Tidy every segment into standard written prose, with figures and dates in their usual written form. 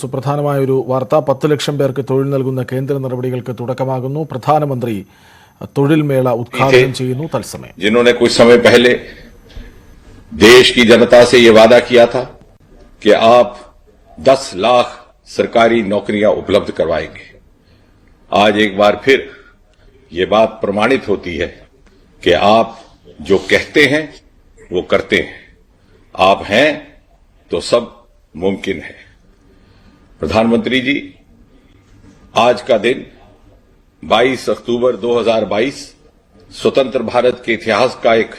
സുപ്രധാനമായ ഒരു വാർത്ത 10 ലക്ഷം പേർക്ക് തൊഴിൽ നൽകുന്ന കേന്ദ്ര നടപടികൾക്ക് തുടക്കമാകുന്നു. പ്രധാനമന്ത്രി തൊഴിൽ മേള ഉദ്ഘാടനം ചെയ്യുന്നു. തത്സമയം जिन्होंने कुछ समय पहले देश की जनता से ये वादा किया था कि आप 10 लाख सरकारी नौकरियां उपलब्ध करवाएंगे, आज एक बार फिर ये बात प्रमाणित होती है कि आप जो कहते हैं वो करते हैं। आप हैं तो सब मुमकिन है। प्रधानमंत्री जी, आज का दिन 22 अक्टूबर 2022 स्वतंत्र भारत के इतिहास का एक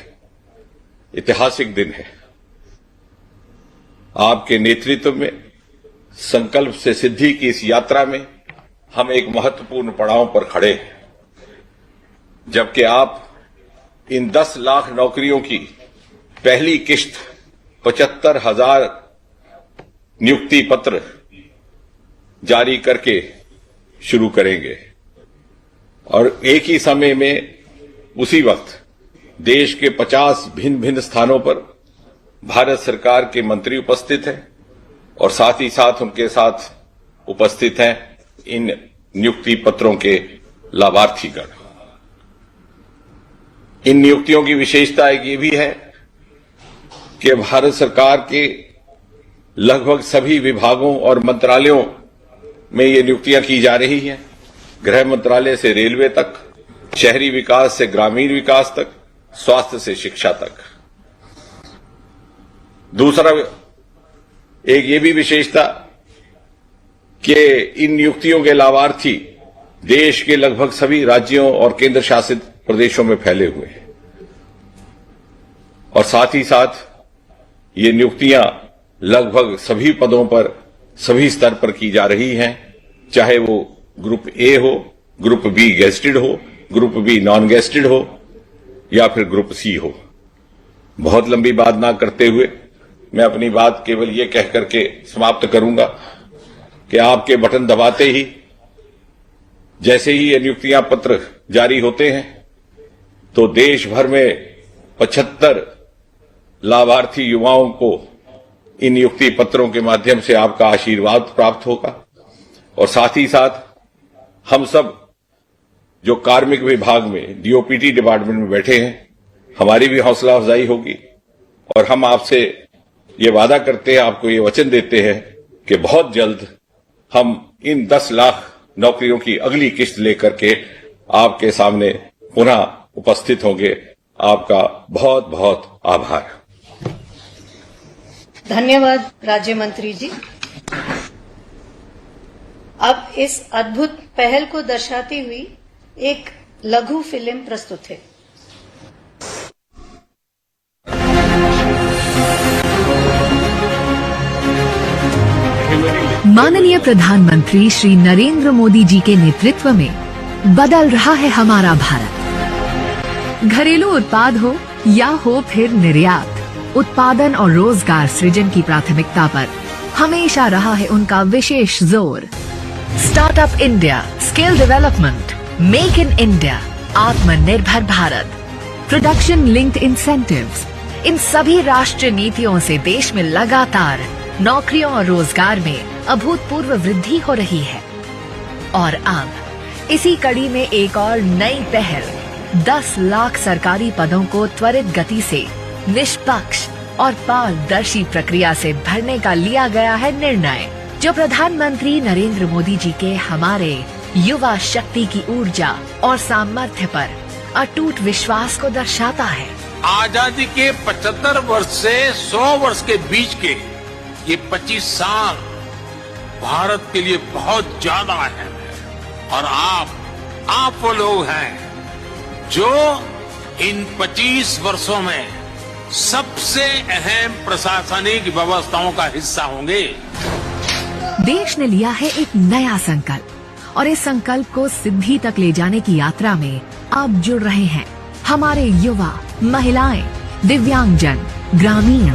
ऐतिहासिक दिन है। आपके नेतृत्व में संकल्प से सिद्धि की इस यात्रा में हम एक महत्वपूर्ण पड़ाव पर खड़े हैं, जबकि आप इन 10 लाख नौकरियों की पहली किश्त 75,000 नियुक्ति पत्र जारी करके शुरू करेंगे और एक ही समय में उसी वक्त देश के 50 भिन्न भिन्न स्थानों पर भारत सरकार के मंत्री उपस्थित हैं और साथ ही साथ उनके साथ उपस्थित हैं इन नियुक्ति पत्रों के लाभार्थीगण। इन नियुक्तियों की विशेषता एक ये भी है कि भारत सरकार के लगभग सभी विभागों और मंत्रालयों में ये नियुक्तियां की जा रही हैं। गृह मंत्रालय से रेलवे तक, शहरी विकास से ग्रामीण विकास तक, स्वास्थ्य से शिक्षा तक। दूसरा एक ये भी विशेषता कि इन नियुक्तियों के लाभार्थी देश के लगभग सभी राज्यों और केंद्र शासित प्रदेशों में फैले हुए हैं और साथ ही साथ ये नियुक्तियां लगभग सभी पदों पर सभी स्तर पर की जा रही हैं, चाहे वो ग्रुप ए हो, ग्रुप बी गेस्टेड हो, ग्रुप बी नॉन गेस्टेड हो या फिर ग्रुप सी हो। बहुत लंबी बात ना करते हुए मैं अपनी बात केवल ये कह करके समाप्त करूंगा कि आपके बटन दबाते ही जैसे ही ये नियुक्तियां पत्र जारी होते हैं तो देश भर में 75 लाभार्थी युवाओं को इन नियुक्ति पत्रों के माध्यम से आपका आशीर्वाद प्राप्त होगा और साथ ही साथ हम सब जो कार्मिक विभाग में डीओपीटी डिपार्टमेंट में बैठे हैं, हमारी भी हौसला अफजाई होगी और हम आपसे ये वादा करते हैं, आपको ये वचन देते हैं कि बहुत जल्द हम इन 10 लाख नौकरियों की अगली किश्त लेकर के आपके सामने पुनः उपस्थित होंगे। आपका बहुत बहुत आभार। धन्यवाद राज्य मंत्री जी। अब इस अद्भुत पहल को दर्शाती हुई एक लघु फिल्म प्रस्तुत है। माननीय प्रधानमंत्री श्री नरेंद्र मोदी जी के नेतृत्व में बदल रहा है हमारा भारत। घरेलू उत्पाद हो या हो फिर निर्यात, उत्पादन और रोजगार सृजन की प्राथमिकता पर हमेशा रहा है उनका विशेष जोर। Startup India, skill development, make in India, आत्मनिर्भर भारत, प्रोडक्शन लिंक्ड इंसेंटिव्स, इन सभी राष्ट्रीय नीतियों से देश में लगातार नौकरियों और रोजगार में अभूतपूर्व वृद्धि हो रही है। और अब इसी कड़ी में एक और नई पहल 10 लाख सरकारी पदों को त्वरित गति से निष्पक्ष और पारदर्शी प्रक्रिया से भरने का लिया गया है निर्णय, जो प्रधानमंत्री नरेंद्र मोदी जी के हमारे युवा शक्ति की ऊर्जा और सामर्थ्य पर अटूट विश्वास को दर्शाता है। आजादी के 75 वर्ष से 100 वर्ष के बीच के ये 25 साल भारत के लिए बहुत ज्यादा अहम है और आप वो लोग हैं जो इन 25 वर्षों में सबसे अहम प्रशासनिक व्यवस्थाओं का हिस्सा होंगे। देश ने लिया है एक नया संकल्प और इस संकल्प को सिद्धि तक ले जाने की यात्रा में अब जुड़ रहे हैं हमारे युवा, महिलाएं, दिव्यांगजन, ग्रामीण,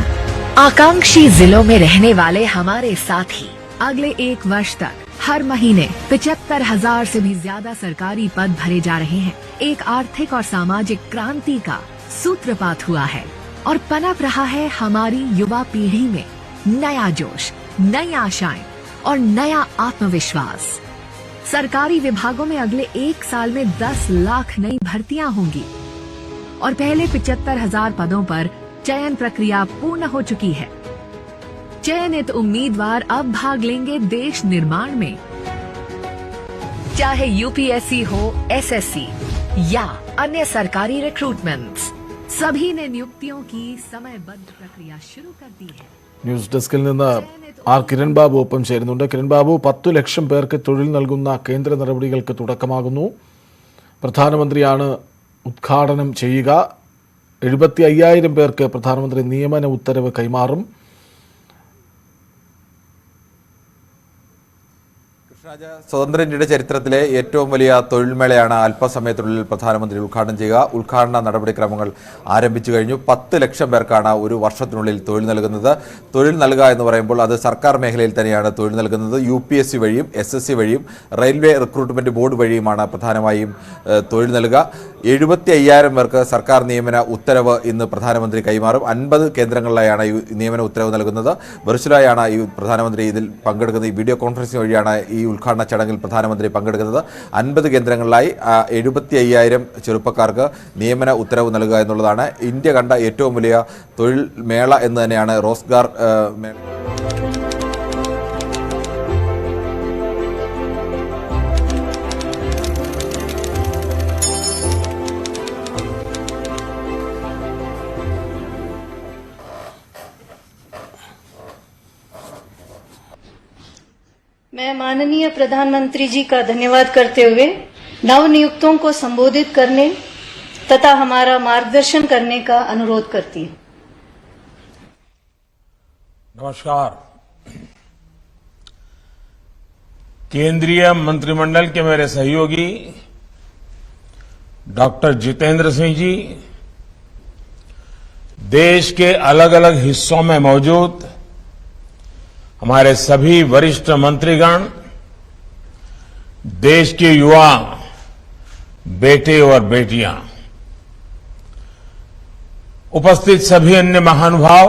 आकांक्षी जिलों में रहने वाले हमारे साथी। अगले 1 वर्ष तक हर महीने 75,000 से भी ज्यादा सरकारी पद भरे जा रहे हैं। एक आर्थिक और सामाजिक क्रांति का सूत्रपात हुआ है और पनप रहा है हमारी युवा पीढ़ी में नया जोश, नई आशाएं और नया आत्मविश्वास। सरकारी विभागों में अगले 1 साल में 10 लाख नई भर्तियां होंगी और पहले 75,000 पदों पर चयन प्रक्रिया पूर्ण हो चुकी है। चयनित उम्मीदवार अब भाग लेंगे देश निर्माण में। चाहे यूपीएससी हो, एसएससी या अन्य सरकारी रिक्रूटमेंट्स, सभी ने नियुक्तियों की समयबद्ध प्रक्रिया शुरू कर दी है। ന്യൂസ് ഡെസ്കിൽ നിന്ന് ആർ കിരൺ ബാബു ഒപ്പം ചേരുന്നുണ്ട്. കിരൺ ബാബു, 10 ലക്ഷം പേർക്ക് തൊഴിൽ നൽകുന്ന കേന്ദ്ര നടപടികൾക്ക് തുടക്കമാകുന്നു. പ്രധാനമന്ത്രിയാണ് ഉദ്ഘാടനം ചെയ്യുക. 75,000 പേർക്ക് പ്രധാനമന്ത്രി നിയമന ഉത്തരവ് കൈമാറും. സ്വതന്ത്ര ഇന്ത്യയുടെ ചരിത്രത്തിലെ ഏറ്റവും വലിയ തൊഴിൽ മേളയാണ് അല്പസമയത്തിനുള്ളിൽ പ്രധാനമന്ത്രി ഉദ്ഘാടനം ചെയ്യുക. ഉദ്ഘാടന നടപടിക്രമങ്ങൾ ആരംഭിച്ചു കഴിഞ്ഞു. 10 ലക്ഷം പേർക്കാണ് ഒരു വർഷത്തിനുള്ളിൽ തൊഴിൽ നൽകുന്നത്. തൊഴിൽ നൽകുക എന്ന് പറയുമ്പോൾ അത് സർക്കാർ മേഖലയിൽ തന്നെയാണ് തൊഴിൽ നൽകുന്നത്. UPSC വഴിയും SSC വഴിയും റെയിൽവേ റിക്രൂട്ട്മെന്റ് ബോർഡ് വഴിയുമാണ് പ്രധാനമായും തൊഴിൽ നൽകുക. 75,000 പേർക്ക് സർക്കാർ നിയമന ഉത്തരവ് ഇന്ന് പ്രധാനമന്ത്രി കൈമാറും. 50 കേന്ദ്രങ്ങളിലായാണ് ഈ നിയമന ഉത്തരവ് നൽകുന്നത്. വെർച്വലായാണ് ഈ പ്രധാനമന്ത്രി ഇതിൽ പങ്കെടുക്കുന്നത്. ഈ വീഡിയോ കോൺഫറൻസിംഗ് വഴിയാണ് ഈ ഉദ്ഘാടന ചടങ്ങിൽ പ്രധാനമന്ത്രി പങ്കെടുക്കുന്നത്. 50 കേന്ദ്രങ്ങളിലായി 75,000 ചെറുപ്പക്കാർക്ക് നിയമന ഉത്തരവ് നൽകുക എന്നുള്ളതാണ് ഇന്ത്യ കണ്ട ഏറ്റവും വലിയ തൊഴിൽ മേള എന്ന് തന്നെയാണ് റോസ്ഗാർ മേള. मैं माननीय प्रधानमंत्री जी का धन्यवाद करते हुए नवनियुक्तों को संबोधित करने तथा हमारा मार्गदर्शन करने का अनुरोध करती हूं। नमस्कार। केंद्रीय मंत्रिमंडल के मेरे सहयोगी डॉक्टर जितेंद्र सिंह जी, देश के अलग अलग हिस्सों में मौजूद हमारे सभी वरिष्ठ मंत्रीगण, देश के युवा बेटे और बेटियां, उपस्थित सभी अन्य महानुभाव,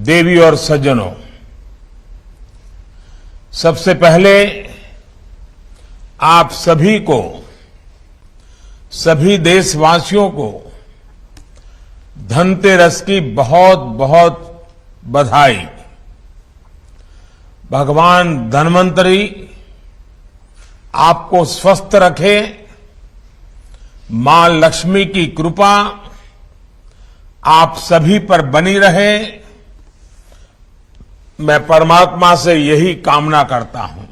देवी और सज्जनों, सबसे पहले आप सभी को, सभी देशवासियों को धनतेरस की बहुत बहुत बधाई। भगवान धन्वंतरी आपको स्वस्थ रखे, मां लक्ष्मी की कृपा आप सभी पर बनी रहे, मैं परमात्मा से यही कामना करता हूं।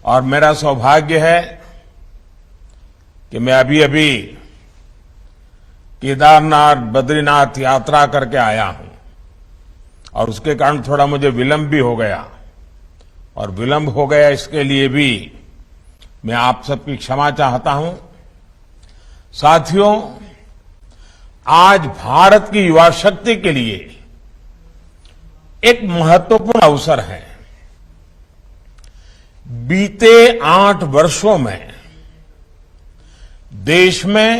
और मेरा सौभाग्य है कि मैं अभी केदारनाथ बद्रीनाथ यात्रा करके आया हूं और उसके कारण थोड़ा मुझे विलंब भी हो गया, और विलंब हो गया इसके लिए भी मैं आप सबकी क्षमा चाहता हूं। साथियों, आज भारत की युवा शक्ति के लिए एक महत्वपूर्ण अवसर है। बीते 8 वर्षों में देश में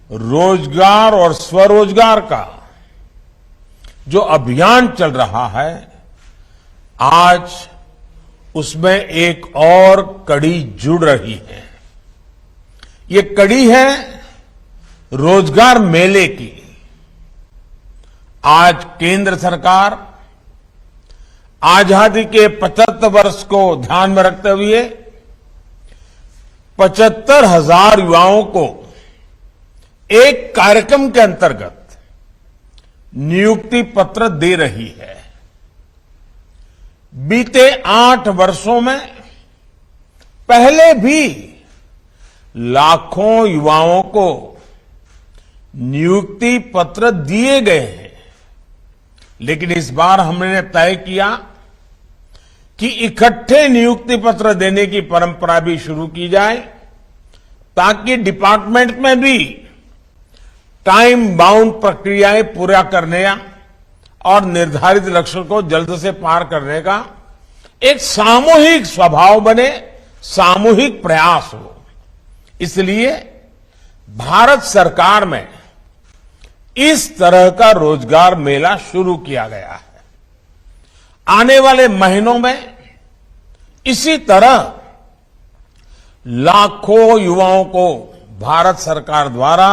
रोजगार और स्वरोजगार का जो अभियान चल रहा है, आज उसमें एक और कड़ी जुड़ रही है। ये कड़ी है रोजगार मेले की। आज केंद्र सरकार आजादी के 75 वर्ष को ध्यान में रखते हुए 75,000 युवाओं को एक कार्यक्रम के अंतर्गत नियुक्ति पत्र दे रही है। बीते 8 वर्षों में पहले भी लाखों युवाओं को नियुक्ति पत्र दिए गए हैं, लेकिन इस बार हमने तय किया कि इकट्ठे नियुक्ति पत्र देने की परंपरा भी शुरू की जाए, ताकि डिपार्टमेंट में भी टाइम बाउंड प्रक्रियाएं पूरा करने और निर्धारित लक्ष्य को जल्द से पार करने का एक सामूहिक स्वभाव बने, सामूहिक प्रयास हो। इसलिए भारत सरकार में इस तरह का रोजगार मेला शुरू किया गया है। आने वाले महीनों में इसी तरह लाखों युवाओं को भारत सरकार द्वारा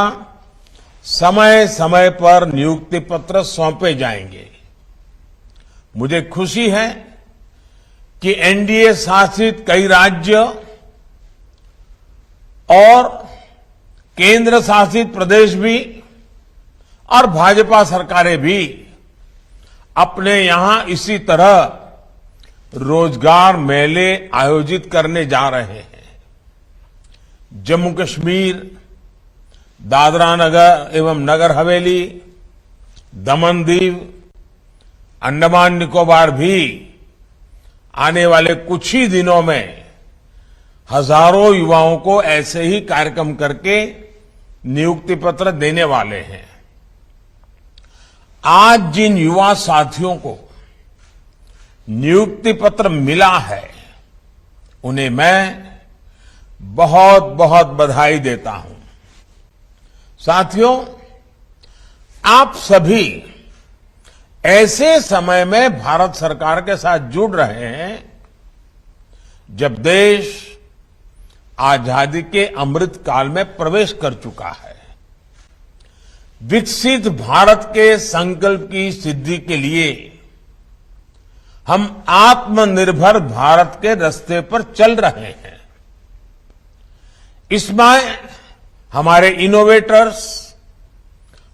समय समय पर नियुक्ति पत्र सौंपे जाएंगे। मुझे खुशी है कि एनडीए शासित कई राज्य और केंद्र शासित प्रदेश भी और भाजपा सरकारें भी अपने यहां इसी तरह रोजगार मेले आयोजित करने जा रहे हैं। जम्मू कश्मीर, दादरा नगर एवं नगर हवेली, दमन दीव, अंडमान निकोबार भी आने वाले कुछ ही दिनों में हजारों युवाओं को ऐसे ही कार्यक्रम करके नियुक्ति पत्र देने वाले हैं। आज जिन युवा साथियों को नियुक्ति पत्र मिला है, उन्हें मैं बहुत बहुत बधाई देता हूं। साथियों, आप सभी ऐसे समय में भारत सरकार के साथ जुड़ रहे हैं जब देश आजादी के अमृत काल में प्रवेश कर चुका है। विकसित भारत के संकल्प की सिद्धि के लिए हम आत्मनिर्भर भारत के रास्ते पर चल रहे हैं। इसमें हमारे इनोवेटर्स,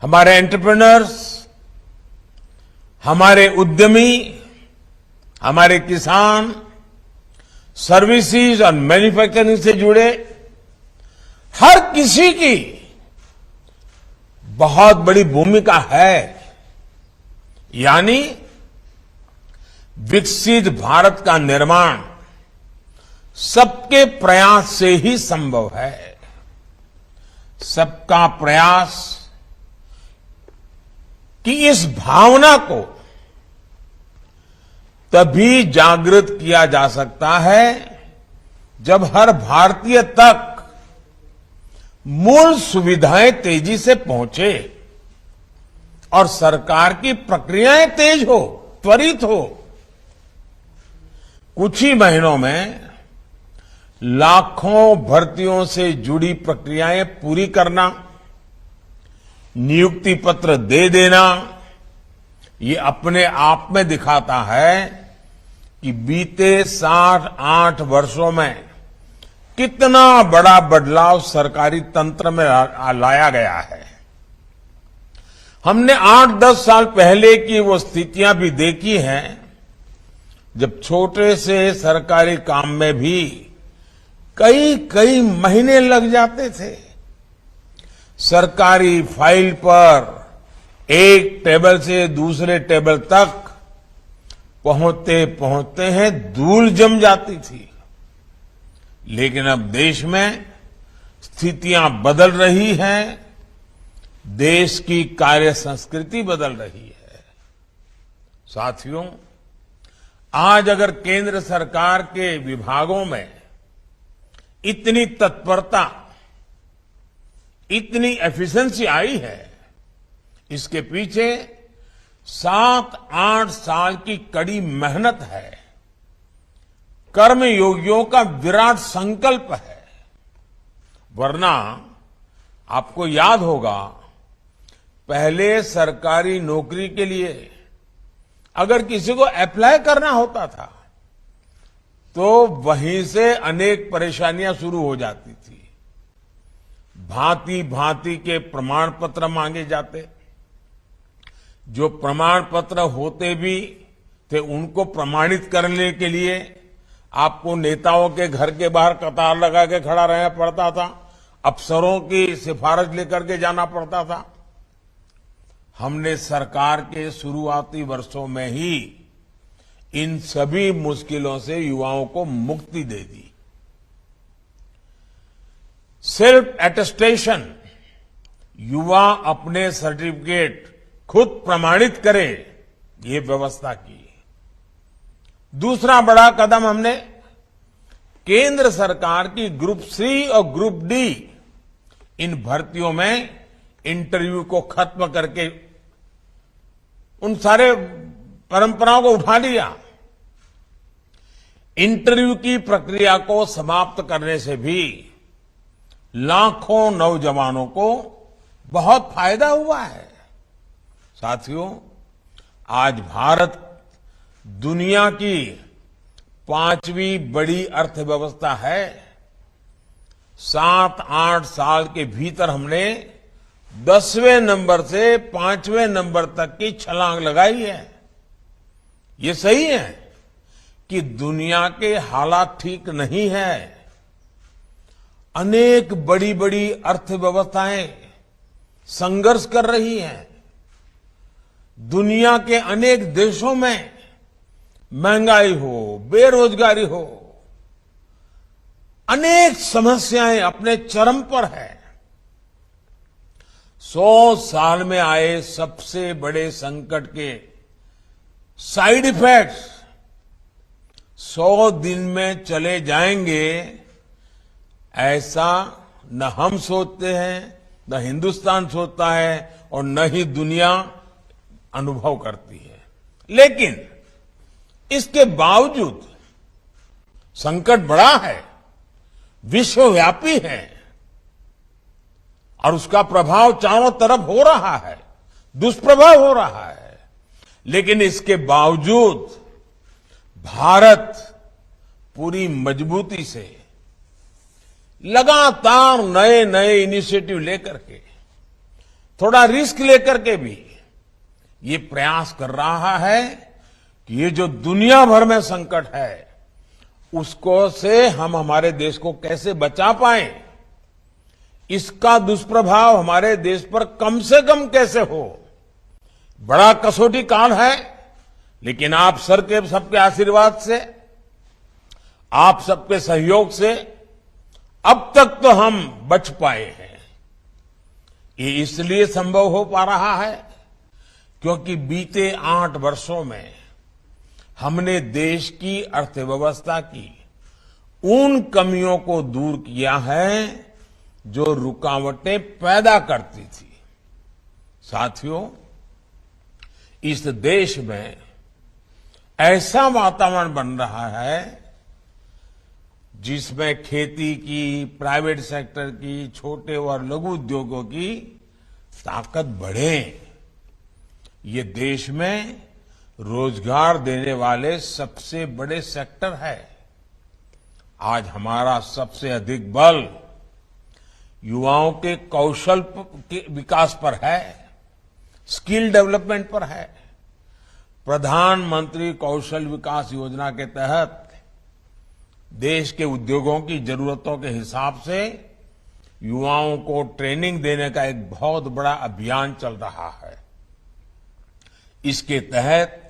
हमारे एंटरप्रेन्योर्स, हमारे उद्यमी, हमारे किसान, सर्विसेज और मैन्युफैक्चरिंग से जुड़े हर किसी की बहुत बड़ी भूमिका है। यानी विकसित भारत का निर्माण सबके प्रयास से ही संभव है। सबका प्रयास कि इस भावना को तभी जागृत किया जा सकता है जब हर भारतीय तक मूल सुविधाएं तेजी से पहुंचे और सरकार की प्रक्रियाएं तेज हो, त्वरित हो। कुछ ही महीनों में लाखों भर्तियों से जुड़ी प्रक्रियाएं पूरी करना, नियुक्ति पत्र दे देना, ये अपने आप में दिखाता है कि बीते 7-8 वर्षों में कितना बड़ा बदलाव सरकारी तंत्र में लाया गया है। हमने 8-10 साल पहले की वो स्थितियां भी देखी हैं जब छोटे से सरकारी काम में भी कई महीने लग जाते थे। सरकारी फाइल पर एक टेबल से दूसरे टेबल तक पहुंचते पहुंचते हैं धूल जम जाती थी। लेकिन अब देश में स्थितियां बदल रही हैं, देश की कार्य संस्कृति बदल रही है। साथियों, आज अगर केंद्र सरकार के विभागों में इतनी तत्परता, इतनी एफिशिएंसी आई है, इसके पीछे 7-8 साल की कड़ी मेहनत है, कर्मयोगियों का विराट संकल्प है। वरना आपको याद होगा, पहले सरकारी नौकरी के लिए अगर किसी को अप्लाई करना होता था तो वहीं से अनेक परेशानियां शुरू हो जाती थी। भांति भांति के प्रमाण पत्र मांगे जाते, जो प्रमाण पत्र होते भी थे उनको प्रमाणित करने के लिए आपको नेताओं के घर के बाहर कतार लगा के खड़ा रहना पड़ता था, अफसरों की सिफारिश लेकर के जाना पड़ता था। हमने सरकार के शुरुआती वर्षों में ही इन सभी मुश्किलों से युवाओं को मुक्ति दे दी। सेल्फ एटेस्टेशन, युवा अपने सर्टिफिकेट खुद प्रमाणित करे, ये व्यवस्था की। दूसरा बड़ा कदम हमने केंद्र सरकार की ग्रुप सी और ग्रुप डी इन भर्तियों में इंटरव्यू को खत्म करके उन सारे परंपराओं को उठा लिया इंटरव्यू की प्रक्रिया को समाप्त करने से भी लाखों नौजवानों को बहुत फायदा हुआ है। साथियों, आज भारत दुनिया की 5वीं बड़ी अर्थव्यवस्था है। 7-8 साल के भीतर हमने 10वें नंबर से 5वें नंबर तक की छलांग लगाई है। ये सही है कि दुनिया के हालात ठीक नहीं है। अनेक बड़ी बड़ी अर्थव्यवस्थाएं संघर्ष कर रही हैं। दुनिया के अनेक देशों में महंगाई हो, बेरोजगारी हो, अनेक समस्याएं अपने चरम पर है। 100 साल में आए सबसे बड़े संकट के साइड इफेक्ट्स 100 दिन में चले जाएंगे, ऐसा न हम सोचते हैं, न हिंदुस्तान सोचता है और न ही दुनिया अनुभव करती है। लेकिन इसके बावजूद संकट बड़ा है, विश्वव्यापी है और उसका प्रभाव चारों तरफ हो रहा है, दुष्प्रभाव हो रहा है। लेकिन इसके बावजूद भारत पूरी मजबूती से लगातार नए नए इनिशिएटिव लेकर के, थोड़ा रिस्क लेकर के भी ये प्रयास कर रहा है कि ये जो दुनिया भर में संकट है उसको से हम हमारे देश को कैसे बचा पाएं, इसका दुष्प्रभाव हमारे देश पर कम से कम कैसे हो। बड़ा कसौटी काल है, लेकिन आप सबके आशीर्वाद से, आप सबके सहयोग से अब तक तो हम बच पाए हैं। ये इसलिए संभव हो पा रहा है क्योंकि बीते 8 वर्षों में हमने देश की अर्थव्यवस्था की उन कमियों को दूर किया है जो रुकावटें पैदा करती थी। साथियों, इस देश में ऐसा वातावरण बन रहा है जिसमें खेती की, प्राइवेट सेक्टर की, छोटे और लघु उद्योगों की ताकत बढ़े। ये देश में रोजगार देने वाले सबसे बड़े सेक्टर है। आज हमारा सबसे अधिक बल युवाओं के कौशल के विकास पर है, स्किल डेवलपमेंट पर है। प्रधानमंत्री कौशल विकास योजना के तहत देश के उद्योगों की जरूरतों के हिसाब से युवाओं को ट्रेनिंग देने का एक बहुत बड़ा अभियान चल रहा है। इसके तहत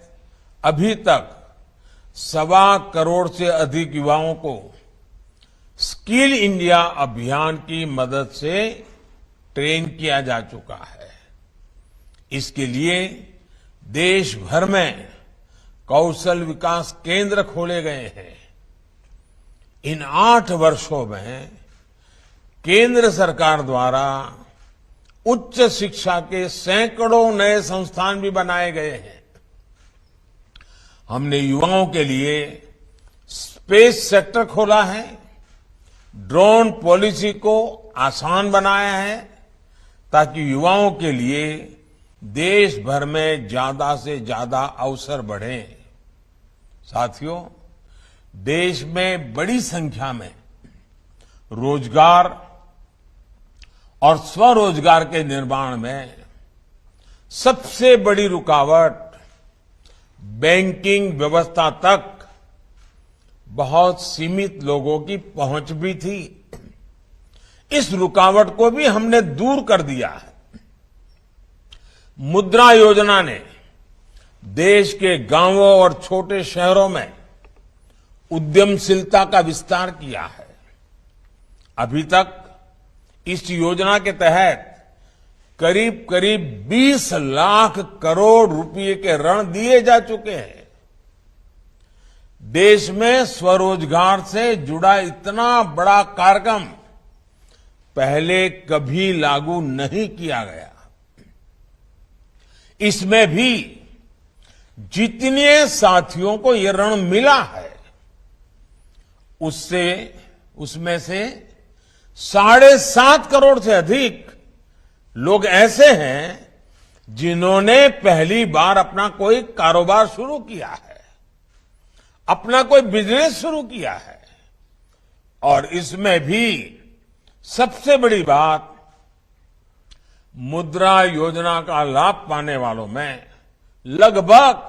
अभी तक 1.25 करोड़ से अधिक युवाओं को स्किल इंडिया अभियान की मदद से ट्रेन किया जा चुका है। इसके लिए देश भर में कौशल विकास केंद्र खोले गए हैं। इन 8 वर्षों में केंद्र सरकार द्वारा उच्च शिक्षा के सैकड़ों नए संस्थान भी बनाए गए हैं। हमने युवाओं के लिए स्पेस सेक्टर खोला है, ड्रोन पॉलिसी को आसान बनाया है ताकि युवाओं के लिए देश भर में ज्यादा से ज्यादा अवसर बढ़े। साथियों, देश में बड़ी संख्या में रोजगार और स्वरोजगार के निर्माण में सबसे बड़ी रुकावट बैंकिंग व्यवस्था तक बहुत सीमित लोगों की पहुंच भी थी। इस रुकावट को भी हमने दूर कर दिया है। मुद्रा योजना ने देश के गांवों और छोटे शहरों में उद्यमशीलता का विस्तार किया है। अभी तक इस योजना के तहत करीब करीब 20 लाख करोड़ रुपए के ऋण दिए जा चुके हैं। देश में स्वरोजगार से जुड़ा इतना बड़ा कार्यक्रम पहले कभी लागू नहीं किया गया। इसमें भी जितने साथियों को ये ऋण मिला है उसमें से 7.5 करोड़ से अधिक लोग ऐसे हैं जिन्होंने पहली बार अपना कोई कारोबार शुरू किया है, अपना कोई बिजनेस शुरू किया है। और इसमें भी सबसे बड़ी बात, मुद्रा योजना का लाभ पाने वालों में लगभग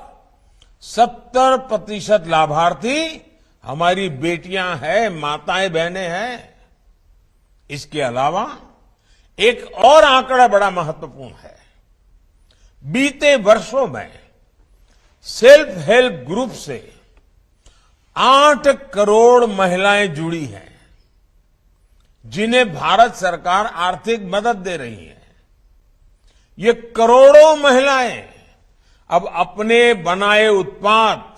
70% लाभार्थी हमारी बेटियां हैं, माताएं बहनें हैं। इसके अलावा एक और आंकड़ा बड़ा महत्वपूर्ण है। बीते वर्षों में सेल्फ हेल्प ग्रुप से 8 करोड़ महिलाएं जुड़ी हैं, जिन्हें भारत सरकार आर्थिक मदद दे रही है। ये करोड़ों महिलाएं अब अपने बनाए उत्पाद